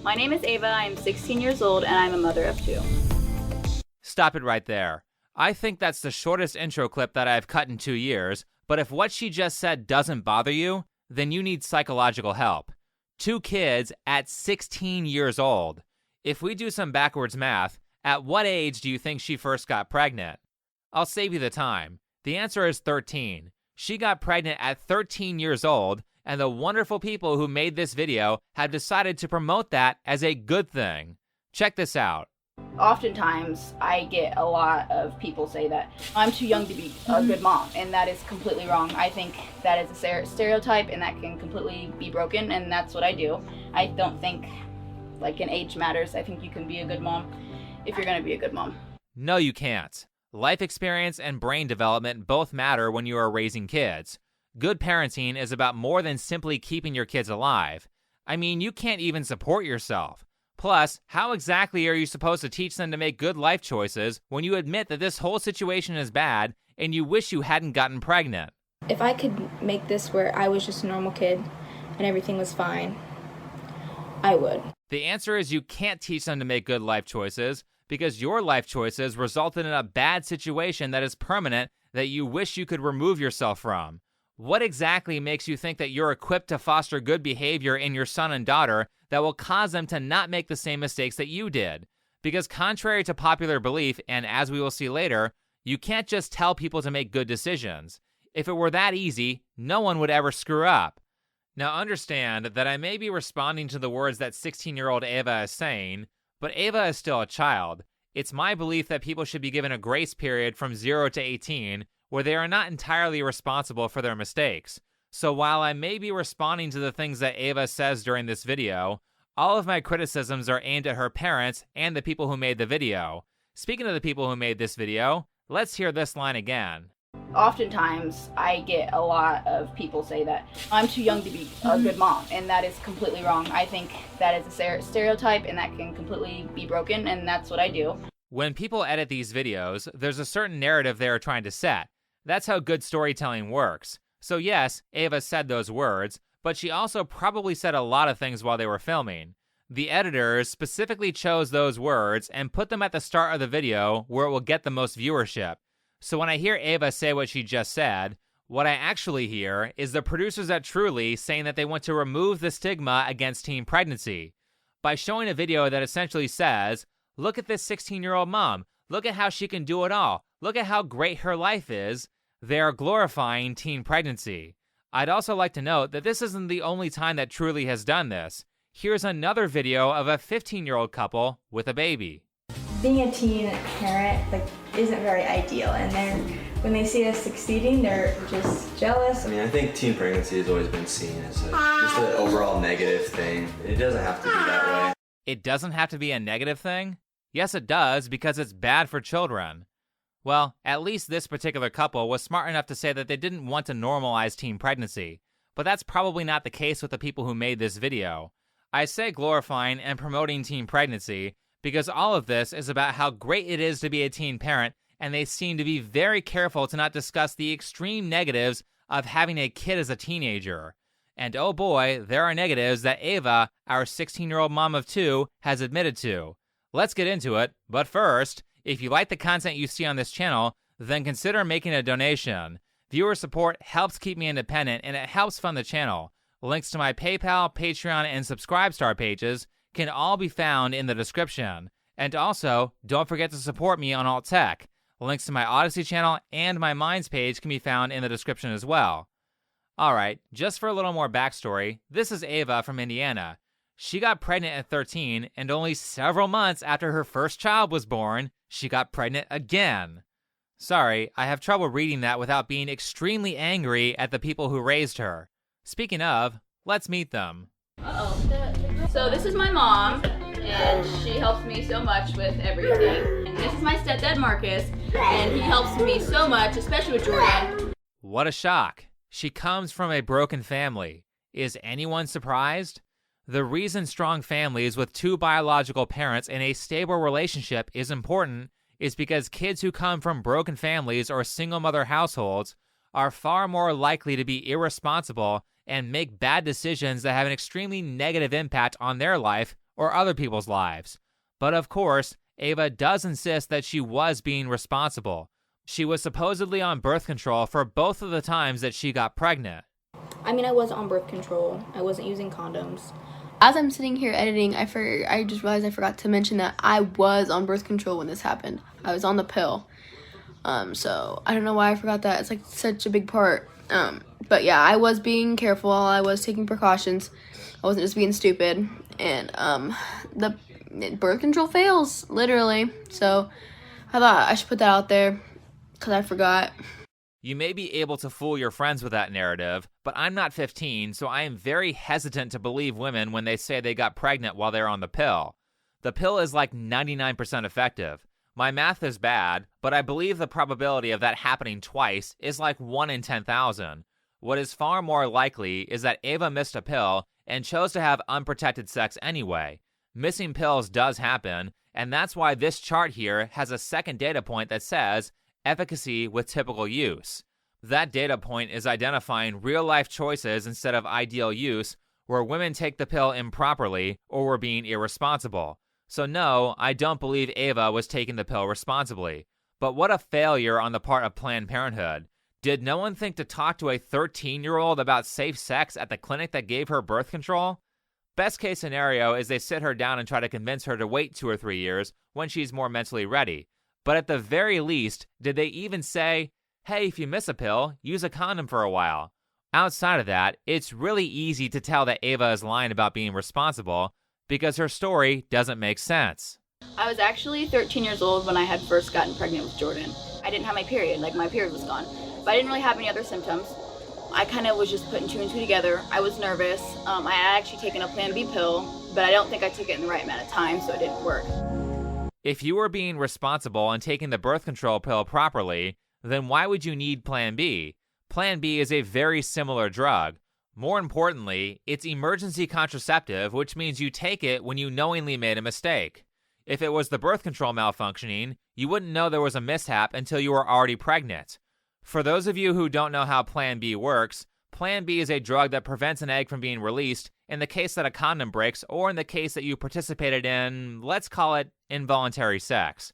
My name is Ava, I'm 16 years old, and I'm a mother of 2. Stop it right there. I think that's the shortest intro clip that I've cut in 2 years, but if what she just said doesn't bother you, then you need psychological help. 2 kids at 16 years old. If we do some backwards math, at what age do you think she first got pregnant? I'll save you the time. The answer is 13. She got pregnant at 13 years old, and the wonderful people who made this video have decided to promote that as a good thing. Check this out. Oftentimes, I get a lot of people say that I'm too young to be a good mom, and that is completely wrong. I think that is a stereotype, and that can completely be broken, and that's what I do. I don't think like an age matters. I think you can be a good mom if you're going to be a good mom. No, you can't. Life experience and brain development both matter when you are raising kids. Good parenting is about more than simply keeping your kids alive. I mean, you can't even support yourself. Plus, how exactly are you supposed to teach them to make good life choices when you admit that this whole situation is bad and you wish you hadn't gotten pregnant? If I could make this where I was just a normal kid and everything was fine, I would. The answer is you can't teach them to make good life choices because your life choices resulted in a bad situation that is permanent that you wish you could remove yourself from. What exactly makes you think that you're equipped to foster good behavior in your son and daughter that will cause them to not make the same mistakes that you did? Because contrary to popular belief, and as we will see later, you can't just tell people to make good decisions. If it were that easy, no one would ever screw up. Now understand that I may be responding to the words that 16-year-old Ava is saying, but Ava is still a child. It's my belief that people should be given a grace period from 0 to 18 where they are not entirely responsible for their mistakes. So while I may be responding to the things that Ava says during this video, all of my criticisms are aimed at her parents and the people who made the video. Speaking of the people who made this video, let's hear this line again. Oftentimes, I get a lot of people say that I'm too young to be a good mom, and that is completely wrong. I think that is a stereotype, and that can completely be broken, and that's what I do. When people edit these videos, there's a certain narrative they are trying to set. That's how good storytelling works. So yes, Ava said those words, but she also probably said a lot of things while they were filming. The editors specifically chose those words and put them at the start of the video where it will get the most viewership. So when I hear Ava say what she just said, what I actually hear is the producers at Truly saying that they want to remove the stigma against teen pregnancy. By showing a video that essentially says, look at this 16-year-old mom, look at how she can do it all, look at how great her life is, they are glorifying teen pregnancy. I'd also like to note that this isn't the only time that Truly has done this. Here's another video of a 15-year-old couple with a baby. Being a teen parent isn't very ideal, and when they see us succeeding, they're just jealous. I mean, I think teen pregnancy has always been seen as just an overall negative thing. It doesn't have to be that way. It doesn't have to be a negative thing? Yes, it does, because it's bad for children. Well, at least this particular couple was smart enough to say that they didn't want to normalize teen pregnancy, but that's probably not the case with the people who made this video. I say glorifying and promoting teen pregnancy because all of this is about how great it is to be a teen parent, and they seem to be very careful to not discuss the extreme negatives of having a kid as a teenager. And oh boy, there are negatives that Ava, our 16-year-old mom of 2, has admitted to. Let's get into it, but first, if you like the content you see on this channel, then consider making a donation. Viewer support helps keep me independent, and it helps fund the channel. Links to my PayPal, Patreon, and Subscribestar pages can all be found in the description. And also, don't forget to support me on Alt Tech. Links to my Odysee channel and my Minds page can be found in the description as well. Alright, just for a little more backstory, this is Ava from Indiana. She got pregnant at 13, and only several months after her first child was born, she got pregnant again. Sorry, I have trouble reading that without being extremely angry at the people who raised her. Speaking of, let's meet them. So this is my mom, and she helps me so much with everything. And this is my stepdad, Marcus, and he helps me so much, especially with Jordan. What a shock. She comes from a broken family. Is anyone surprised? The reason strong families with 2 biological parents in a stable relationship is important is because kids who come from broken families or single mother households are far more likely to be irresponsible and make bad decisions that have an extremely negative impact on their life or other people's lives. But of course, Ava does insist that she was being responsible. She was supposedly on birth control for both of the times that she got pregnant. I mean, I was on birth control. I wasn't using condoms. As I'm sitting here editing, I just realized I forgot to mention that I was on birth control when this happened. I was on the pill. So I don't know why I forgot that. It's like such a big part. But yeah, I was being careful. I was taking precautions. I wasn't just being stupid. And the birth control fails, literally. So I thought I should put that out there because I forgot. You may be able to fool your friends with that narrative, but I'm not 15, so I am very hesitant to believe women when they say they got pregnant while they're on the pill. The pill is like 99% effective. My math is bad, but I believe the probability of that happening twice is like 1 in 10,000. What is far more likely is that Ava missed a pill and chose to have unprotected sex anyway. Missing pills does happen, and that's why this chart here has a second data point that says efficacy with typical use. That data point is identifying real-life choices instead of ideal use where women take the pill improperly or were being irresponsible. So no, I don't believe Ava was taking the pill responsibly. But what a failure on the part of Planned Parenthood. Did no one think to talk to a 13-year-old about safe sex at the clinic that gave her birth control? Best case scenario is they sit her down and try to convince her to wait 2 or 3 years when she's more mentally ready. But at the very least, did they even say, hey, if you miss a pill, use a condom for a while? Outside of that, it's really easy to tell that Ava is lying about being responsible because her story doesn't make sense. I was actually 13 years old when I had first gotten pregnant with Jordan. I didn't have my period, like my period was gone. But I didn't really have any other symptoms. I kind of was just putting 2 and 2 together. I was nervous. I had actually taken a Plan B pill, but I don't think I took it in the right amount of time, so it didn't work. If you were being responsible and taking the birth control pill properly, then why would you need Plan B? Plan B is a very similar drug. More importantly, it's emergency contraceptive, which means you take it when you knowingly made a mistake. If it was the birth control malfunctioning, you wouldn't know there was a mishap until you were already pregnant. For those of you who don't know how Plan B works, Plan B is a drug that prevents an egg from being released in the case that a condom breaks or in the case that you participated in, let's call it, involuntary sex.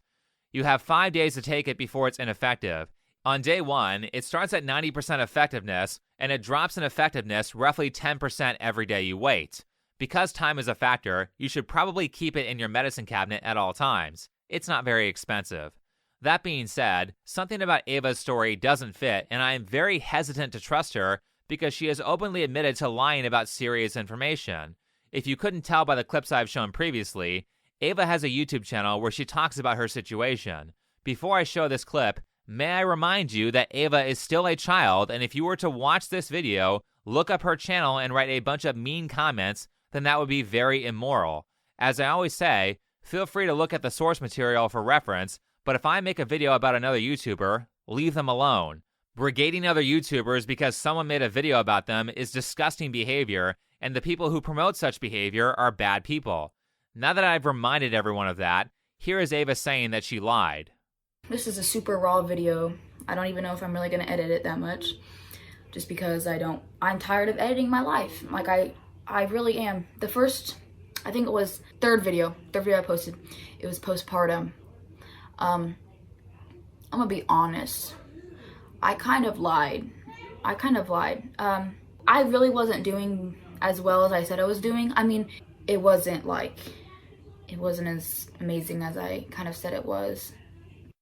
You have 5 days to take it before it's ineffective. On day 1, it starts at 90% effectiveness, and it drops in effectiveness roughly 10% every day you wait. Because time is a factor, you should probably keep it in your medicine cabinet at all times. It's not very expensive. That being said, something about Ava's story doesn't fit, and I am very hesitant to trust her because she has openly admitted to lying about serious information. If you couldn't tell by the clips I've shown previously, Ava has a YouTube channel where she talks about her situation. Before I show this clip, may I remind you that Ava is still a child, and if you were to watch this video, look up her channel and write a bunch of mean comments, then that would be very immoral. As I always say, feel free to look at the source material for reference, but if I make a video about another YouTuber, leave them alone. Brigading other YouTubers because someone made a video about them is disgusting behavior, and the people who promote such behavior are bad people. Now that I've reminded everyone of that, here is Ava saying that she lied. This is a super raw video. I don't even know if I'm really gonna edit it that much. Just because I'm tired of editing my life. Like I really am. The first, I think it was third video I posted, it was postpartum. I'm gonna be honest. I kind of lied. I really wasn't doing as well as I said I was doing. I mean, it wasn't as amazing as I kind of said it was.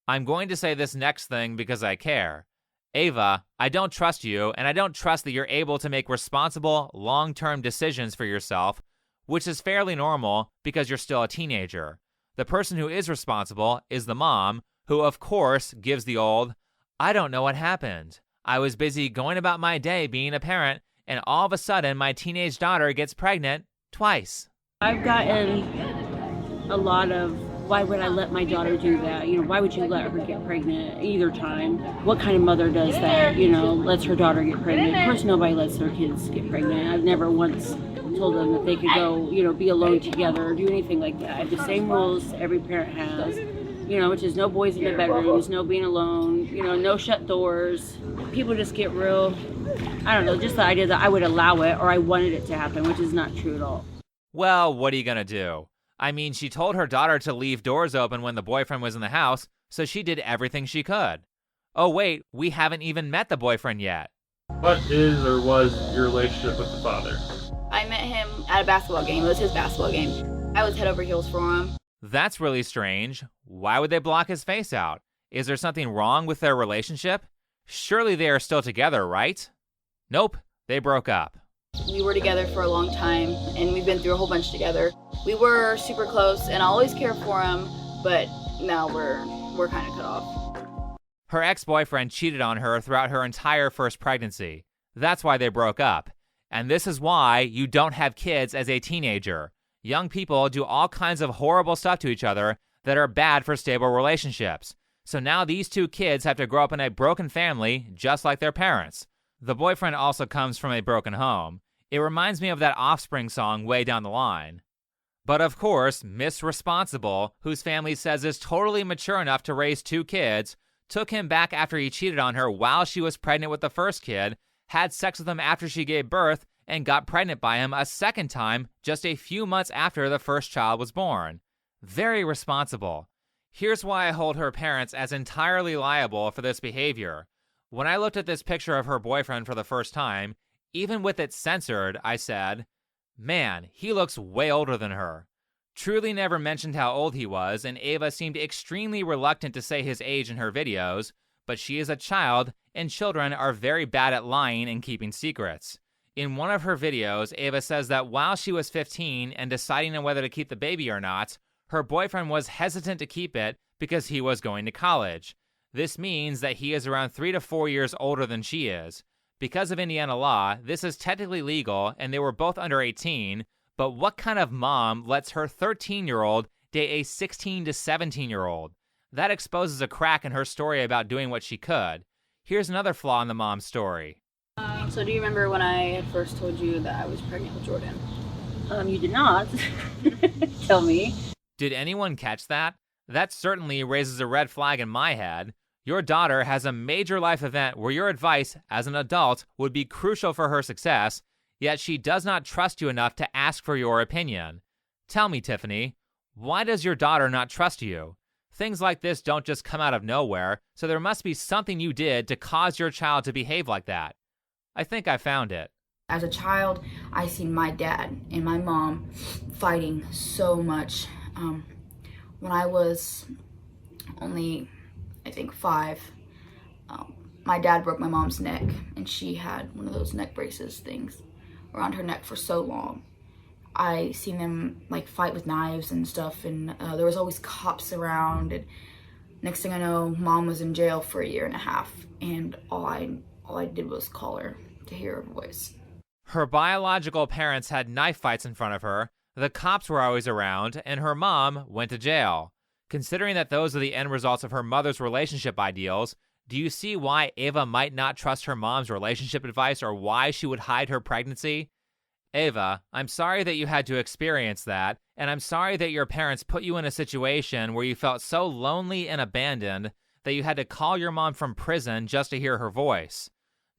I'm going to say this next thing because I care. Ava, I don't trust you, and I don't trust that you're able to make responsible, long-term decisions for yourself, which is fairly normal because you're still a teenager. The person who is responsible is the mom, who of course gives the old, I don't know what happened. I was busy going about my day being a parent, and all of a sudden my teenage daughter gets pregnant twice. I've gotten a lot of, why would I let my daughter do that? Why would you let her get pregnant either time? What kind of mother does that, lets her daughter get pregnant? Of course nobody lets their kids get pregnant. I've never once told them that they could go, be alone together or do anything like that. I have the same rules every parent has, which is no boys in the bedrooms, no being alone, no shut doors. People just get real, I don't know, just the idea that I would allow it or I wanted it to happen, which is not true at all. Well, what are you gonna do? I mean, she told her daughter to leave doors open when the boyfriend was in the house, so she did everything she could. Oh wait, we haven't even met the boyfriend yet. What is or was your relationship with the father? I met him at a basketball game. It was his basketball game. I was head over heels for him. That's really strange. Why would they block his face out? Is there something wrong with their relationship? Surely they are still together, right? Nope, they broke up. We were together for a long time, and we've been through a whole bunch together. We were super close, and I always cared for him, but now we're kind of cut off. Her ex-boyfriend cheated on her throughout her entire first pregnancy. That's why they broke up. And this is why you don't have kids as a teenager. Young people do all kinds of horrible stuff to each other that are bad for stable relationships. So now these two kids have to grow up in a broken family just like their parents. The boyfriend also comes from a broken home. It reminds me of that Offspring song Way Down the Line. But of course, Miss Responsible, whose family says is totally mature enough to raise two kids, took him back after he cheated on her while she was pregnant with the first kid, had sex with him after she gave birth, and got pregnant by him a second time just a few months after the first child was born. Very responsible. Here's why I hold her parents as entirely liable for this behavior. When I looked at this picture of her boyfriend for the first time, even with it censored, I said, man, he looks way older than her. Truly never mentioned how old he was, and Ava seemed extremely reluctant to say his age in her videos, but she is a child, and children are very bad at lying and keeping secrets. In one of her videos, Ava says that while she was 15 and deciding on whether to keep the baby or not, her boyfriend was hesitant to keep it because he was going to college. This means that he is around 3 to 4 years older than she is. Because of Indiana law, this is technically legal and they were both under 18, but what kind of mom lets her 13-year-old date a 16 to 17-year-old? That exposes a crack in her story about doing what she could. Here's another flaw in the mom's story. So do you remember when I had first told you that I was pregnant with Jordan? You did not. Tell me. Did anyone catch that? That certainly raises a red flag in my head. Your daughter has a major life event where your advice as an adult would be crucial for her success, yet she does not trust you enough to ask for your opinion. Tell me, Tiffany, why does your daughter not trust you? Things like this don't just come out of nowhere, so there must be something you did to cause your child to behave like that. I think I found it. As a child, I seen my dad and my mom fighting so much. When I was only, I think, 5, my dad broke my mom's neck, and she had one of those neck braces things around her neck for so long. I seen them like fight with knives and stuff, and there was always cops around, and next thing I know, mom was in jail for 1.5 years, and all I did was call her to hear her voice. Her biological parents had knife fights in front of her, the cops were always around, and her mom went to jail. Considering that those are the end results of her mother's relationship ideals, do you see why Ava might not trust her mom's relationship advice or why she would hide her pregnancy? Ava, I'm sorry that you had to experience that, and I'm sorry that your parents put you in a situation where you felt so lonely and abandoned that you had to call your mom from prison just to hear her voice.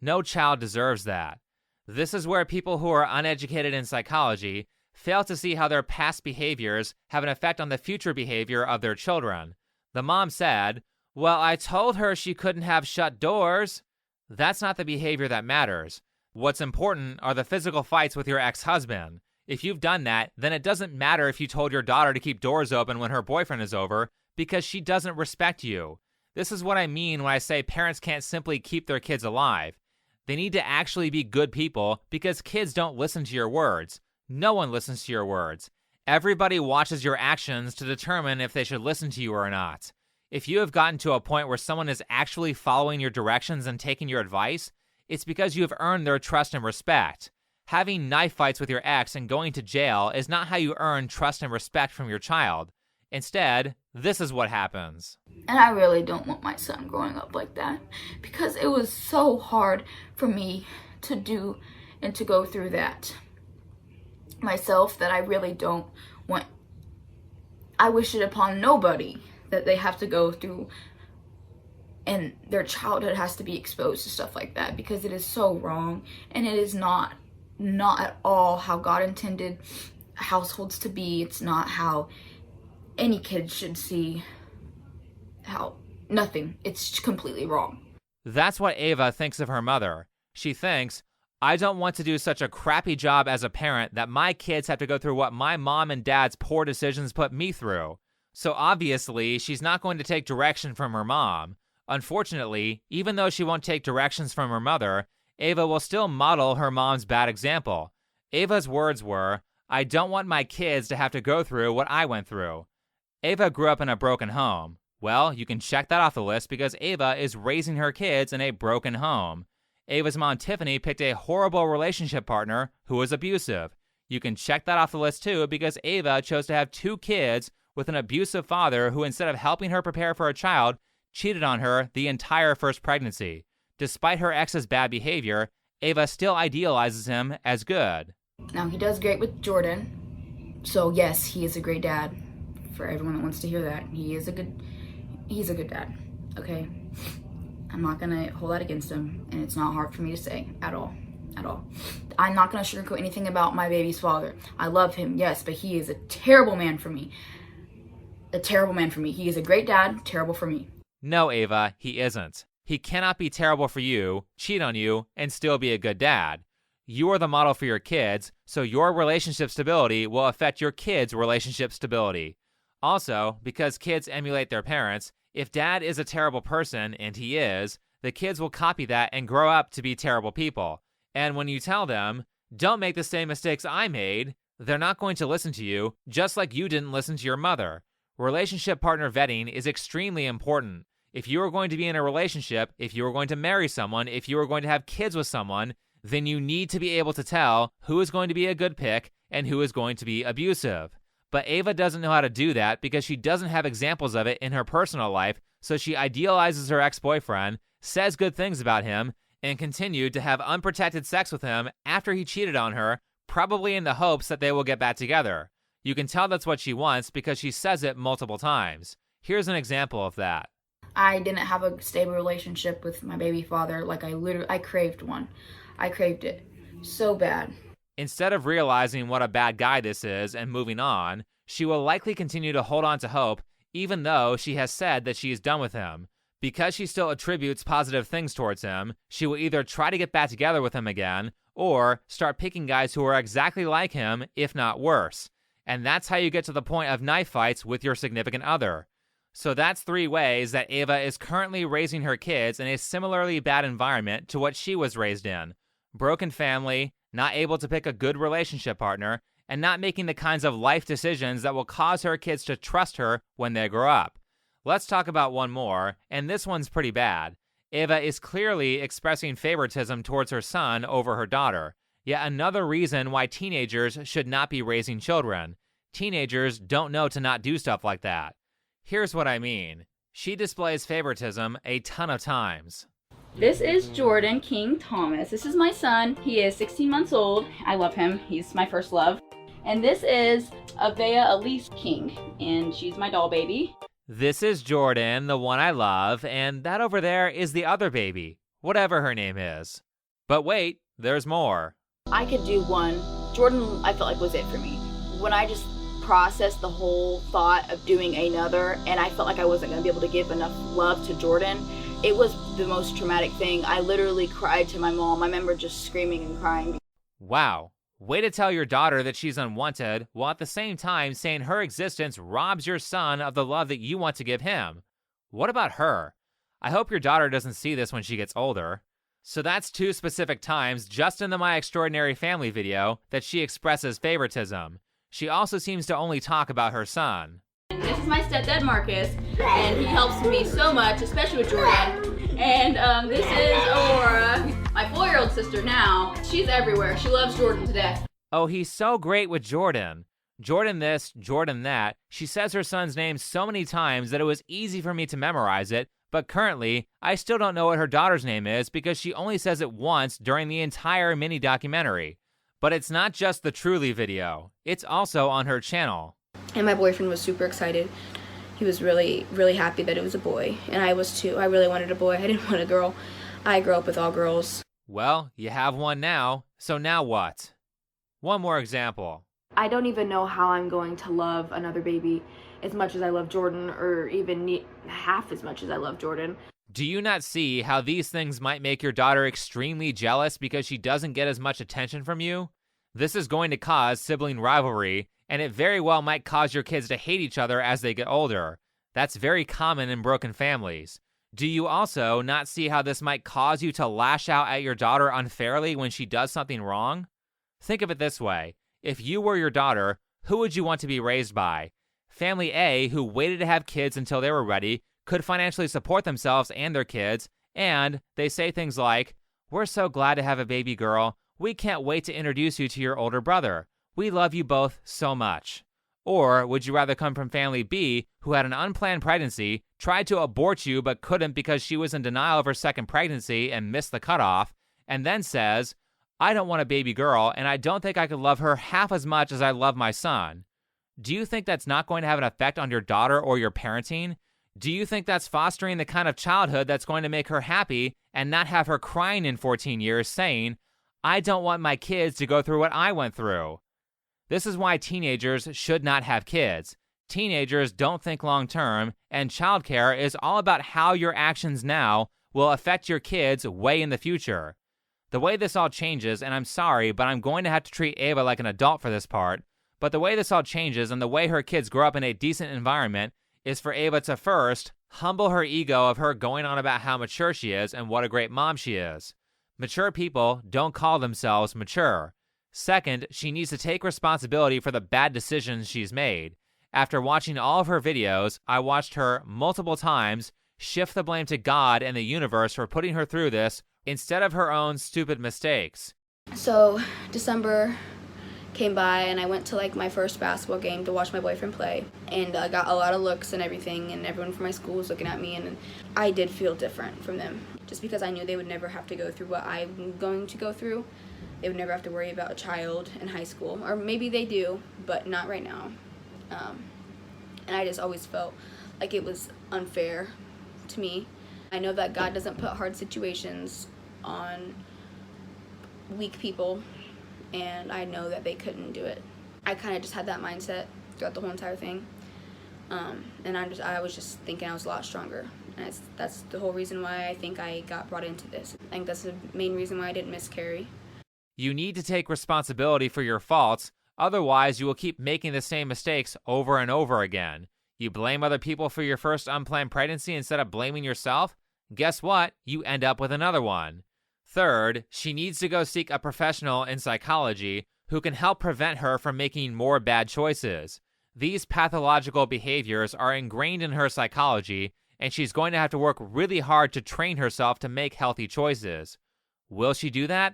No child deserves that. This is where people who are uneducated in psychology fail to see how their past behaviors have an effect on the future behavior of their children. The mom said, "Well, I told her she couldn't have shut doors." That's not the behavior that matters. What's important are the physical fights with your ex-husband. If you've done that, then it doesn't matter if you told your daughter to keep doors open when her boyfriend is over, because she doesn't respect you. This is what I mean when I say parents can't simply keep their kids alive. They need to actually be good people, because kids don't listen to your words. No one listens to your words. Everybody watches your actions to determine if they should listen to you or not. If you have gotten to a point where someone is actually following your directions and taking your advice, it's because you have earned their trust and respect. Having knife fights with your ex and going to jail is not how you earn trust and respect from your child. Instead, this is what happens. And I really don't want my son growing up like that, because it was so hard for me to do and to go through that myself, that I really don't want. I wish it upon nobody that they have to go through and their childhood has to be exposed to stuff like that, because it is so wrong, and it is not at all how God intended. households to be. It's not how any kid should see how nothing. It's completely wrong. That's what Ava thinks of her mother. She thinks, I don't want to do such a crappy job as a parent that my kids have to go through what my mom and dad's poor decisions put me through. So obviously, she's not going to take direction from her mom. Unfortunately, even though she won't take directions from her mother, Ava will still model her mom's bad example. Ava's words were, I don't want my kids to have to go through what I went through. Ava grew up in a broken home. Well, you can check that off the list because Ava is raising her kids in a broken home. Ava's mom, Tiffany, picked a horrible relationship partner who was abusive. You can check that off the list too because Ava chose to have 2 kids with an abusive father who, instead of helping her prepare for a child, cheated on her the entire first pregnancy. Despite her ex's bad behavior, Ava still idealizes him as good. Now, he does great with Jordan. So yes, he is a great dad. For everyone that wants to hear that, he's a good dad, okay? I'm not gonna hold that against him, and it's not hard for me to say at all. I'm not gonna sugarcoat anything about my baby's father. I love him, yes, but he is a terrible man for me. He is a great dad, terrible for me. No, Ava, he isn't. He cannot be terrible for you, cheat on you, and still be a good dad. You are the model for your kids, so your relationship stability will affect your kids' relationship stability. Also, because kids emulate their parents, if dad is a terrible person, and he is, the kids will copy that and grow up to be terrible people. And when you tell them, don't make the same mistakes I made, they're not going to listen to you, just like you didn't listen to your mother. Relationship partner vetting is extremely important. If you are going to be in a relationship, if you are going to marry someone, if you are going to have kids with someone, then you need to be able to tell who is going to be a good pick and who is going to be abusive. But Ava doesn't know how to do that because she doesn't have examples of it in her personal life, so she idealizes her ex-boyfriend, says good things about him, and continued to have unprotected sex with him after he cheated on her, probably in the hopes that they will get back together. You can tell that's what she wants because she says it multiple times. Here's an example of that. I didn't have a stable relationship with my baby father. Like, I craved one. I craved it so bad. Instead of realizing what a bad guy this is and moving on, she will likely continue to hold on to hope, even though she has said that she is done with him. Because she still attributes positive things towards him, she will either try to get back together with him again, or start picking guys who are exactly like him, if not worse. And that's how you get to the point of knife fights with your significant other. So that's 3 ways that Ava is currently raising her kids in a similarly bad environment to what she was raised in. Broken family, not able to pick a good relationship partner, and not making the kinds of life decisions that will cause her kids to trust her when they grow up. Let's talk about one more, and this one's pretty bad. Ava is clearly expressing favoritism towards her son over her daughter. Yet another reason why teenagers should not be raising children. Teenagers don't know to not do stuff like that. Here's what I mean. She displays favoritism a ton of times. This is Jordan King Thomas. This is my son. He is 16 months old. I love him. He's my first love. And this is Avea Elise King, and she's my doll baby. This is Jordan, the one I love, and that over there is the other baby, whatever her name is. But wait, there's more. I could do one. Jordan, I felt like, was it for me. When I just processed the whole thought of doing another, and I felt like I wasn't going to be able to give enough love to Jordan, it was the most traumatic thing. I literally cried to my mom. I remember just screaming and crying. Wow. Way to tell your daughter that she's unwanted, while at the same time saying her existence robs your son of the love that you want to give him. What about her? I hope your daughter doesn't see this when she gets older. So that's 2 specific times just in the My Extraordinary Family video that she expresses favoritism. She also seems to only talk about her son. This is my stepdad Marcus, and he helps me so much, especially with Jordan. And this is Aurora, my 4-year-old sister now. She's everywhere. She loves Jordan to death. Oh, he's so great with Jordan. Jordan this, Jordan that. She says her son's name so many times that it was easy for me to memorize it, but currently, I still don't know what her daughter's name is because she only says it once during the entire mini documentary. But it's not just the Truly video. It's also on her channel. And my boyfriend was super excited. He was really, really happy that it was a boy. And I was too. I really wanted a boy. I didn't want a girl. I grew up with all girls. Well, you have one now, so now what? One more example. I don't even know how I'm going to love another baby as much as I love Jordan, or even half as much as I love Jordan. Do you not see how these things might make your daughter extremely jealous because she doesn't get as much attention from you? This is going to cause sibling rivalry, and it very well might cause your kids to hate each other as they get older. That's very common in broken families. Do you also not see how this might cause you to lash out at your daughter unfairly when she does something wrong? Think of it this way. If you were your daughter, who would you want to be raised by? Family A, who waited to have kids until they were ready, could financially support themselves and their kids, and they say things like, "We're so glad to have a baby girl. We can't wait to introduce you to your older brother. We love you both so much." Or would you rather come from family B, who had an unplanned pregnancy, tried to abort you but couldn't because she was in denial of her second pregnancy and missed the cutoff, and then says, "I don't want a baby girl, and I don't think I could love her half as much as I love my son"? Do you think that's not going to have an effect on your daughter or your parenting? Do you think that's fostering the kind of childhood that's going to make her happy and not have her crying in 14 years saying, "I don't want my kids to go through what I went through"? This is why teenagers should not have kids. Teenagers don't think long term, and childcare is all about how your actions now will affect your kids way in the future. The way this all changes, and I'm sorry, but I'm going to have to treat Ava like an adult for this part, but the way this all changes and the way her kids grow up in a decent environment is for Ava to first humble her ego of her going on about how mature she is and what a great mom she is. Mature people don't call themselves mature. Second, she needs to take responsibility for the bad decisions she's made. After watching all of her videos, I watched her multiple times shift the blame to God and the universe for putting her through this instead of her own stupid mistakes. So December came by and I went to like my first basketball game to watch my boyfriend play, and I got a lot of looks and everything, and everyone from my school was looking at me, and I did feel different from them just because I knew they would never have to go through what I'm going to go through. They would never have to worry about a child in high school, or maybe they do, but not right now. And I just always felt like it was unfair to me. I know that God doesn't put hard situations on weak people, and I know that they couldn't do it. I kind of just had that mindset throughout the whole entire thing, and I was just thinking I was a lot stronger, and that's the whole reason why I think I got brought into this. I think that's the main reason why I didn't miscarry. You need to take responsibility for your faults, otherwise you will keep making the same mistakes over and over again. You blame other people for your first unplanned pregnancy instead of blaming yourself? Guess what? You end up with another one. Third, she needs to go seek a professional in psychology who can help prevent her from making more bad choices. These pathological behaviors are ingrained in her psychology, and she's going to have to work really hard to train herself to make healthy choices. Will she do that?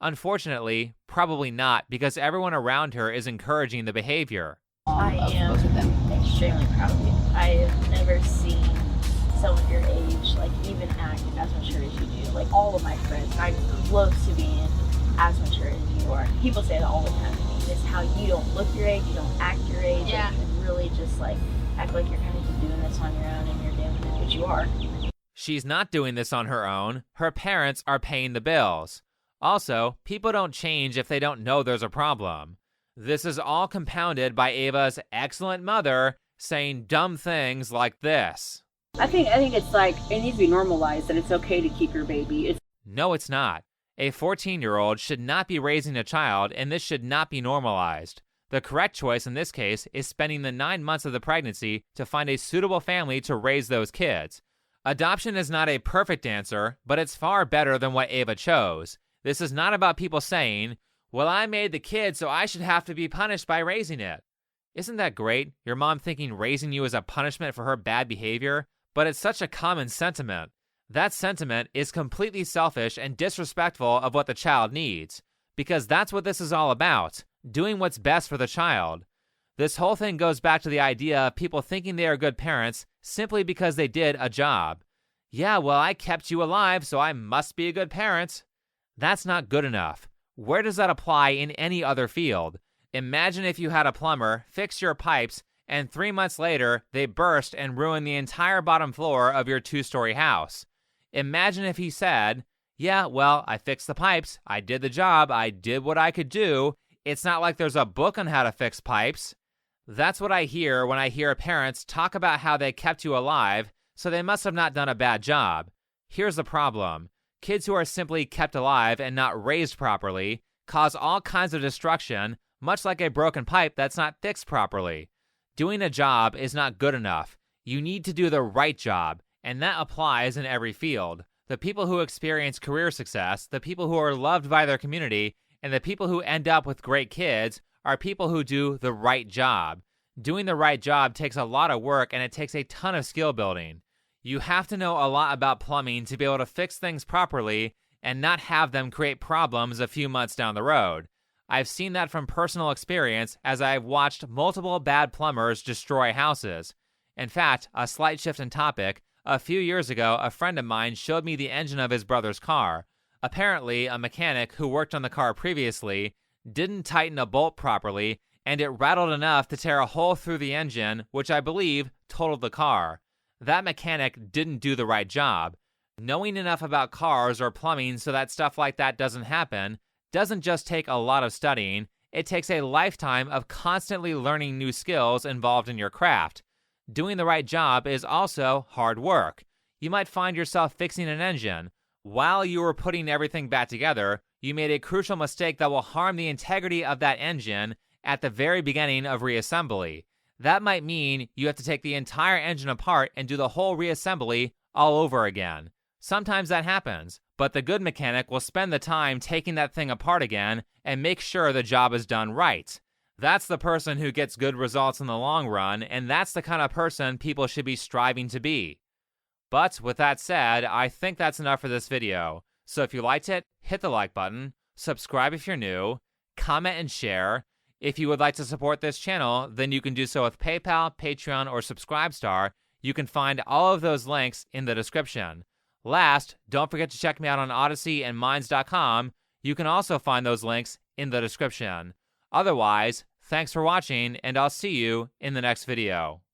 Unfortunately, probably not, because everyone around her is encouraging the behavior. I am extremely proud of you. I have never seen someone your age, like, even act as mature as you do. Like, all of my friends are close to being as mature as you are. People say that all the time to me. It's how you don't look your age, you don't act your age, Yeah. and you really just, like, act like you're kind of just doing this on your own and you're doing it, but you are. She's not doing this on her own. Her parents are paying the bills. Also, people don't change if they don't know there's a problem. This is all compounded by Ava's excellent mother saying dumb things like this. I think it's like, it needs to be normalized that it's okay to keep your baby. No, it's not. A 14-year-old should not be raising a child, and this should not be normalized. The correct choice in this case is spending the 9 months of the pregnancy to find a suitable family to raise those kids. Adoption is not a perfect answer, but it's far better than what Ava chose. This is not about people saying, "Well, I made the kid, so I should have to be punished by raising it." Isn't that great? Your mom thinking raising you is a punishment for her bad behavior? But it's such a common sentiment. That sentiment is completely selfish and disrespectful of what the child needs, because that's what this is all about, doing what's best for the child. This whole thing goes back to the idea of people thinking they are good parents simply because they did a job. Yeah, well, I kept you alive, so I must be a good parent. That's not good enough. Where does that apply in any other field? Imagine if you had a plumber fix your pipes and 3 months later they burst and ruin the entire bottom floor of your 2-story house. Imagine if he said, "Yeah, well, I fixed the pipes, I did the job, I did what I could do. It's not like there's a book on how to fix pipes. That's what I hear when I hear parents talk about how they kept you alive, so they must have not done a bad job. Here's the problem. Kids who are simply kept alive and not raised properly cause all kinds of destruction, much like a broken pipe that's not fixed properly. Doing a job is not good enough. You need to do the right job, and that applies in every field. The people who experience career success, the people who are loved by their community, and the people who end up with great kids are people who do the right job. Doing the right job takes a lot of work, and it takes a ton of skill building. You have to know a lot about plumbing to be able to fix things properly and not have them create problems a few months down the road. I've seen that from personal experience as I've watched multiple bad plumbers destroy houses. In fact, a slight shift in topic, a few years ago, a friend of mine showed me the engine of his brother's car. Apparently, a mechanic who worked on the car previously didn't tighten a bolt properly, and it rattled enough to tear a hole through the engine, which I believe totaled the car. That mechanic didn't do the right job. Knowing enough about cars or plumbing so that stuff like that doesn't happen doesn't just take a lot of studying, it takes a lifetime of constantly learning new skills involved in your craft. Doing the right job is also hard work. You might find yourself fixing an engine. While you were putting everything back together, you made a crucial mistake that will harm the integrity of that engine at the very beginning of reassembly. That might mean you have to take the entire engine apart and do the whole reassembly all over again. Sometimes that happens, but the good mechanic will spend the time taking that thing apart again and make sure the job is done right. That's the person who gets good results in the long run, and that's the kind of person people should be striving to be. But with that said, I think that's enough for this video. So if you liked it, hit the like button, subscribe if you're new, comment and share. If you would like to support this channel, then you can do so with PayPal, Patreon, or Subscribestar. You can find all of those links in the description. Last, don't forget to check me out on Odysee and Minds.com. You can also find those links in the description. Otherwise, thanks for watching, and I'll see you in the next video.